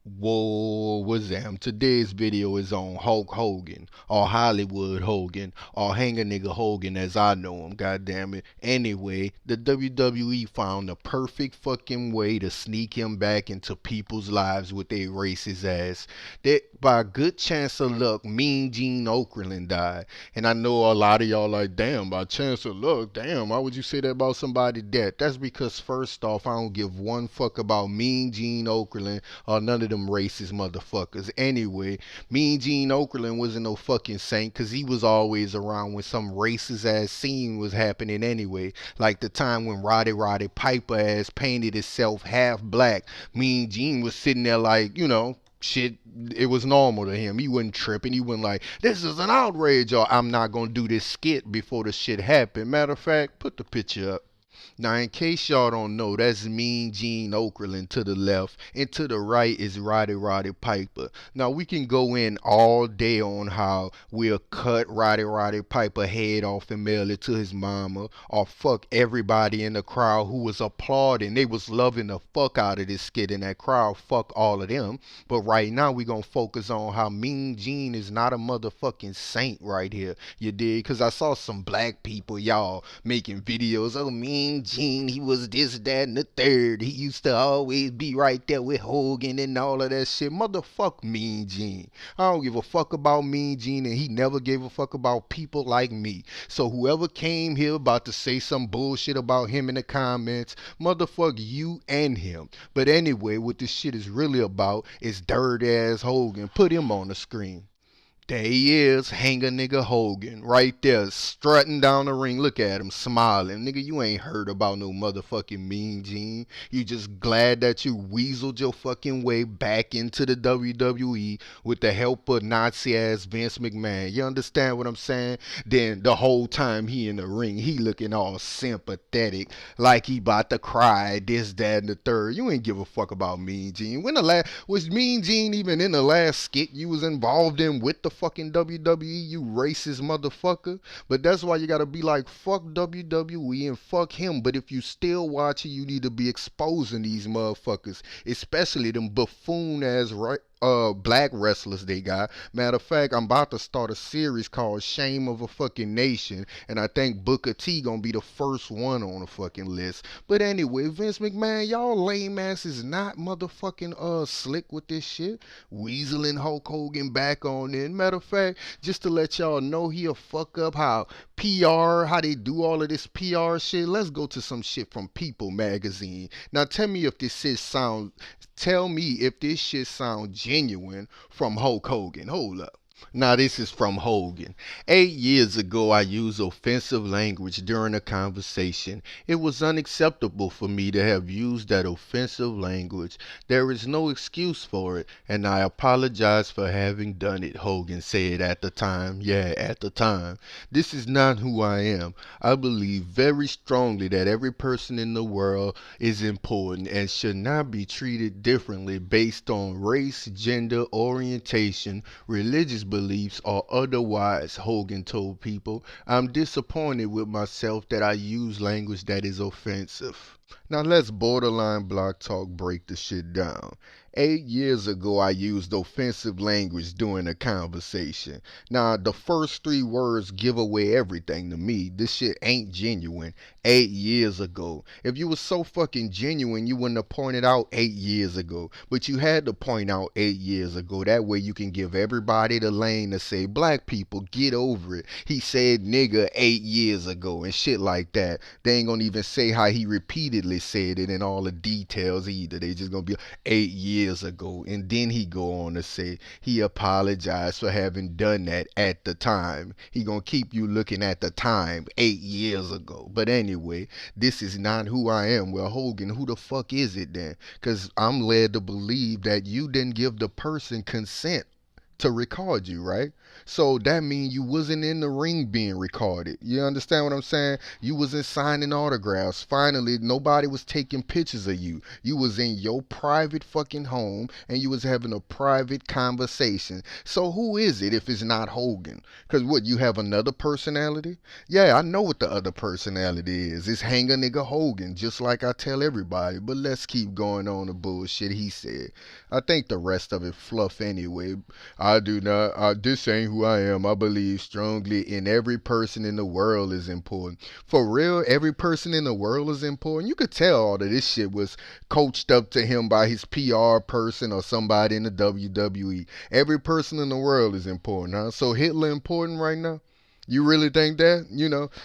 Whoa, what's that? Today's video is on Hulk Hogan, or Hollywood Hogan, or Hang a Nigga Hogan as I know him, goddamn it. Anyway, the WWE found the perfect fucking way to sneak him back into people's lives with their racist ass. That by a good chance of luck, Mean Gene Okerlund died. And I know a lot of y'all like, damn, by chance of luck, damn, why would you say that about somebody dead? That's because first off, I don't give one fuck about Mean Gene Okerlund or none of them racist motherfuckers. Anyway, Mean Gene Okerlund wasn't no fucking saint because he was always around when some racist ass scene was happening anyway. Like the time when Roddy Piper ass painted himself half black. Mean Gene was sitting there like, shit, it was normal to him. He wasn't tripping. He wasn't like, this is an outrage or I'm not gonna do this skit before the shit happened. Matter of fact, put the picture up. Now, in case y'all don't know, that's Mean Gene Okerlund to the left, and to the right is Roddy Piper. Now, we can go in all day on how we'll cut Roddy Piper head off and mail it to his mama, or fuck everybody in the crowd who was applauding. They was loving the fuck out of this skit in that crowd. Fuck all of them. But right now, we gonna focus on how Mean Gene is not a motherfucking saint right here. You dig? Because I saw some black people, y'all, making videos. Oh, Mean Gene, he was this, that, and the third. He used to always be right there with Hogan and all of that shit. Motherfuck Mean Gene. I don't give a fuck about Mean Gene, and he never gave a fuck about people like me. So whoever came here about to say some bullshit about him in the comments, motherfuck you and him. But anyway, what this shit is really about is dirty ass Hogan. Put him on the screen. There he is, Hang a Nigga Hogan, right there, strutting down the ring. Look at him, smiling. Nigga, you ain't heard about no motherfucking Mean Gene. You just glad that you weaseled your fucking way back into the WWE with the help of Nazi-ass Vince McMahon. You understand what I'm saying? Then the whole time he in the ring, he looking all sympathetic, like he about to cry, this, that, and the third. You ain't give a fuck about Mean Gene. When the last, was Mean Gene even in the last skit you was involved in with the fucking WWE, you racist motherfucker? But that's why you gotta be like, fuck WWE and fuck him. But if you still watching, you need to be exposing these motherfuckers, especially them buffoon ass black wrestlers they got. Matter of fact, I'm about to start a series called Shame of a Fucking Nation, and I think Booker T gonna be the first one on the fucking list. But anyway, Vince McMahon, y'all lame asses not motherfucking slick with this shit. Weaseling Hulk Hogan back on in. Matter of fact, just to let y'all know, he'll fuck up how PR, how they do all of this PR shit. Let's go to some shit from People magazine. Now tell me if this shit sound tell me if this shit sound genuine from Hulk Hogan. Hold up. Now this is from Hogan. 8 years ago I used offensive language during a conversation. It was unacceptable for me to have used that offensive language. There is no excuse for it, and I apologize for having done it, Hogan said at the time. Yeah, at the time. This is not who I am. I believe very strongly that every person in the world is important and should not be treated differently based on race, gender, orientation, religious beliefs, or otherwise, Hogan told People. I'm disappointed with myself that I use language that is offensive. Now let's borderline block talk break the shit down. 8 years ago, I used offensive language during a conversation. Now, the first three words give away everything to me. This shit ain't genuine. 8 years ago. If you was so fucking genuine, you wouldn't have pointed out 8 years ago. But you had to point out 8 years ago. That way you can give everybody the lane to say, black people, get over it. He said nigga 8 years ago and shit like that. They ain't gonna even say how he repeatedly said it in all the details either. They just gonna be 8 years ago. And then he go on to say he apologized for having done that at the time. He gonna keep you looking at the time 8 years ago. But anyway, this is not who I am. Well, Hogan, who the fuck is it then? Because I'm led to believe that you didn't give the person consent to record you, right? So that means you wasn't in the ring being recorded. You understand what I'm saying? You wasn't signing autographs. Finally, nobody was taking pictures of you. You was in your private fucking home and you was having a private conversation. So who is it if it's not Hogan? Cause what, you have another personality? Yeah, I know what the other personality is. It's Hanger Nigga Hogan, just like I tell everybody. But let's keep going on the bullshit he said. I think the rest of it fluff anyway. I do not. This ain't who I am. I believe strongly in every person in the world is important. For real, every person in the world is important. You could tell all of this shit was coached up to him by his PR person or somebody in the WWE. Every person in the world is important, huh? So Hitler important right now? You really think that?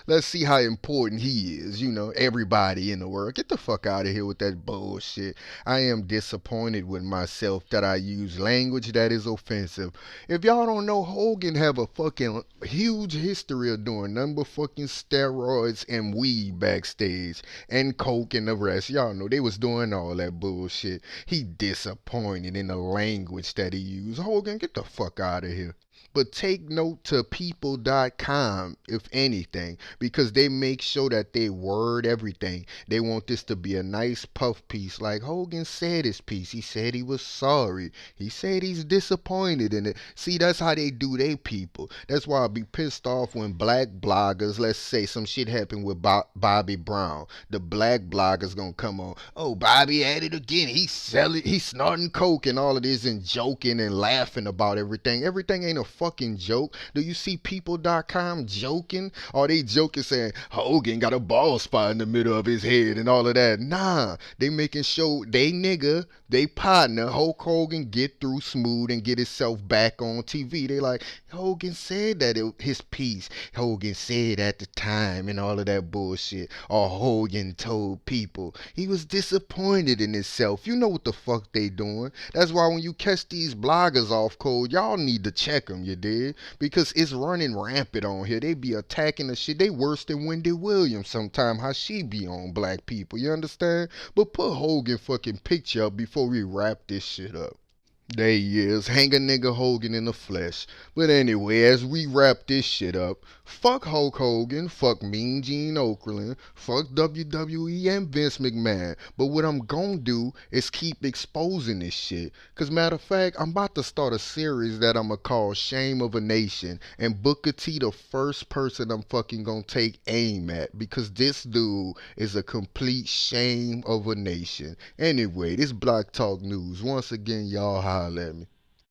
Let's see how important he is. Everybody in the world. Get the fuck out of here with that bullshit. I am disappointed with myself that I use language that is offensive. If y'all don't know, Hogan have a fucking huge history of doing nothing but fucking steroids and weed backstage and coke and the rest. Y'all know they was doing all that bullshit. He disappointed in the language that he used. Hogan, get the fuck out of here. But take note to people.com, if anything, because they make sure that they word everything. They want this to be a nice puff piece. Like Hogan said his piece. He said he was sorry. He said he's disappointed in it. See, that's how they do they people. That's why I'll be pissed off when black bloggers, let's say some shit happened with Bobby Brown. The black bloggers gonna come on. Oh, Bobby at it again. He's snorting coke and all of this and joking and laughing about everything. Everything ain't a fucking joke. Do you see people.com joking? Or they joking saying Hogan got a bald spot in the middle of his head and all of that? Nah, they making sure they nigga, they partner Hulk Hogan get through smooth and get himself back on TV. They like, Hogan said that his piece. Hogan said at the time and all of that bullshit. Or Hogan told people. He was disappointed in himself. You know what the fuck they doing. That's why when you catch these bloggers off code, y'all need to check them, you did? Because it's running rampant on here. They be attacking the shit. They worse than Wendy Williams sometime, how she be on black people. You understand? But put Hogan fucking picture up before we wrap this shit up. There he is, hang a nigga Hogan in the flesh. But anyway, as we wrap this shit up, fuck Hulk Hogan, fuck Mean Gene Okerlund, fuck WWE and Vince McMahon. But what I'm gonna do is keep exposing this shit. Cause matter of fact, I'm about to start a series that I'm gonna call Shame of a Nation. And Booker T the first person I'm fucking gonna take aim at. Because this dude is a complete shame of a nation. Anyway, this Block Talk News. Once again, y'all holler at me.